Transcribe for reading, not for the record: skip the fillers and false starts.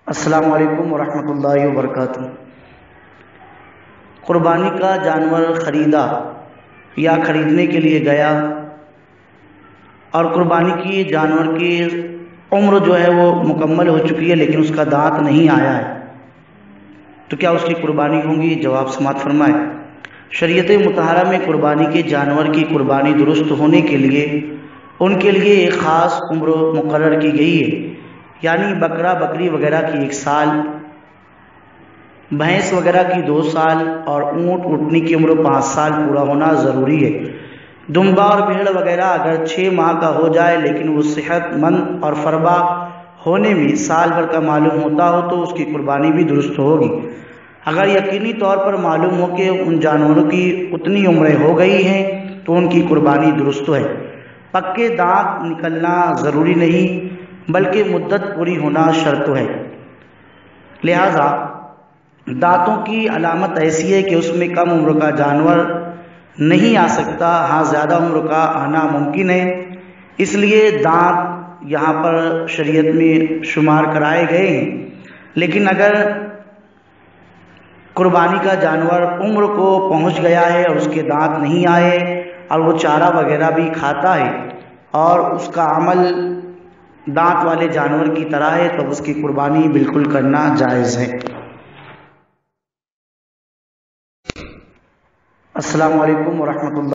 السلام علیکم ورحمۃ اللہ وبرکاتہ۔ قربانی کا جانور خریدا یا خریدنے کے لیے گیا اور قربانی کی جانور کی عمر جو ہے وہ مکمل ہو چکی ہے لیکن اس کا دانت نہیں آیا ہے، تو کیا اس کی قربانی ہوگی؟ جواب سماعت فرمائے۔ شریعت مطہرہ میں قربانی کے جانور کی قربانی درست ہونے کے لیے ان کے لیے ایک خاص عمر مقرر کی گئی ہے، یعنی بکرا بکری وغیرہ کی 1 سال، بھینس وغیرہ کی 2 سال اور اونٹ اونٹنی کی عمر 5 سال پورا ہونا ضروری ہے۔ دمبا اور بھیڑ وغیرہ اگر 6 ماہ کا ہو جائے لیکن وہ صحت مند اور فربا ہونے میں سال بھر کا معلوم ہوتا ہو تو اس کی قربانی بھی درست ہوگی۔ اگر یقینی طور پر معلوم ہو کہ ان جانوروں کی اتنی عمریں ہو گئی ہیں تو ان کی قربانی درست ہے۔ پکے دانت نکلنا ضروری نہیں بلکہ مدت پوری ہونا شرط ہے، لہذا دانتوں کی علامت ایسی ہے کہ اس میں کم عمر کا جانور نہیں آ سکتا، ہاں زیادہ عمر کا آنا ممکن ہے، اس لیے دانت یہاں پر شریعت میں شمار کرائے گئے ہیں۔ لیکن اگر قربانی کا جانور عمر کو پہنچ گیا ہے اور اس کے دانت نہیں آئے اور وہ چارہ وغیرہ بھی کھاتا ہے اور اس کا عمل دانت والے جانور کی طرح ہے تو اس کی قربانی بالکل کرنا جائز ہے۔ السلام علیکم ورحمۃ اللہ۔